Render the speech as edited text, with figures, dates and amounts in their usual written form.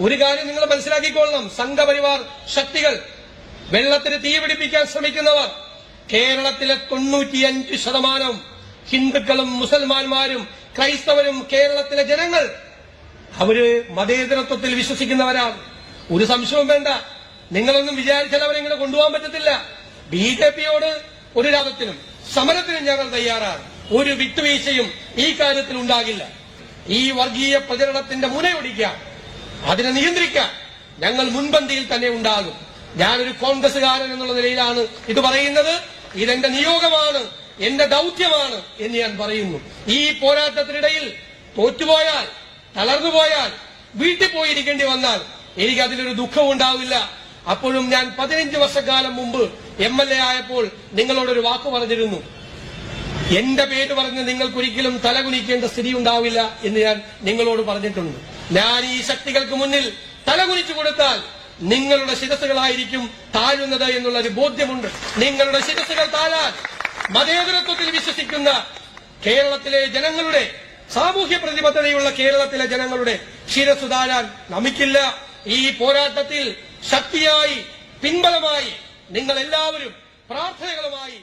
ഒരു കാര്യം നിങ്ങൾ മനസ്സിലാക്കിക്കൊള്ളണം. സംഘപരിവാർ ശക്തികൾ, വെള്ളത്തിന് തീ പിടിപ്പിക്കാൻ ശ്രമിക്കുന്നവർ, കേരളത്തിലെ 95% ഹിന്ദുക്കളും മുസൽമാന്മാരും ക്രൈസ്തവരും കേരളത്തിലെ ജനങ്ങൾ അവര് മതേതരത്വത്തിൽ വിശ്വസിക്കുന്നവരാണ്. ഒരു സംശയവും വേണ്ട. നിങ്ങളൊന്നും വിചാരിച്ചാൽ അവരെ ഇങ്ങനെ കൊണ്ടുപോകാൻ പറ്റത്തില്ല. ബിജെപിയോട് ഒരു രാഗത്തിനും സമരത്തിനും ഞങ്ങൾ തയ്യാറാണ്. ഒരു വിട്ടുവീഴ്ചയും ഈ കാര്യത്തിൽ ഉണ്ടാകില്ല. ഈ വർഗീയ പ്രചരണത്തിന്റെ മുനയൊടിക്കാൻ, അതിനെ നിയന്ത്രിക്കാൻ ഞങ്ങൾ മുൻപന്തിയിൽ തന്നെ ഉണ്ടാകും. ഞാനൊരു കോൺഗ്രസുകാരൻ എന്നുള്ള നിലയിലാണ് ഇത് പറയുന്നത്. ഇതെന്റെ നിയോഗമാണ്, എന്റെ ദൌത്യമാണ് എന്ന് ഞാൻ പറയുന്നു. ഈ പോരാട്ടത്തിനിടയിൽ തോറ്റുപോയാൽ, തളർന്നുപോയാൽ, വീട്ടിൽ പോയിരിക്കേണ്ടി വന്നാൽ എനിക്ക് അതിലൊരു ദുഃഖവും ഉണ്ടാവില്ല. അപ്പോഴും ഞാൻ 15 വർഷക്കാലം മുമ്പ് MLA ആയപ്പോൾ നിങ്ങളോടൊരു വാക്ക് പറഞ്ഞിരുന്നു. എന്റെ പേര് പറഞ്ഞ് നിങ്ങൾക്കൊരിക്കലും തലകുനിക്കേണ്ട സ്ഥിതി ഉണ്ടാവില്ല എന്ന് ഞാൻ നിങ്ങളോട് പറഞ്ഞിട്ടുണ്ട്. ഞാൻ ഈ ശക്തികൾക്ക് മുന്നിൽ തലകുനിച്ചു കൊടുത്താൽ നിങ്ങളുടെ ശിരസുകളായിരിക്കും താഴുന്നത് എന്നുള്ളൊരു ബോധ്യമുണ്ട്. നിങ്ങളുടെ ശിരസുകൾ താഴാൻ മതേതരത്വത്തിൽ വിശ്വസിക്കുന്ന കേരളത്തിലെ ജനങ്ങളുടെ, സാമൂഹ്യ പ്രതിബദ്ധതയുള്ള കേരളത്തിലെ ജനങ്ങളുടെ ശിരസു താഴാൻ നമിക്കില്ല. ഈ പോരാട്ടത്തിൽ ശക്തിയായി, പിൻബലമായി, നിങ്ങളെല്ലാവരും പ്രാർത്ഥനകളുമായി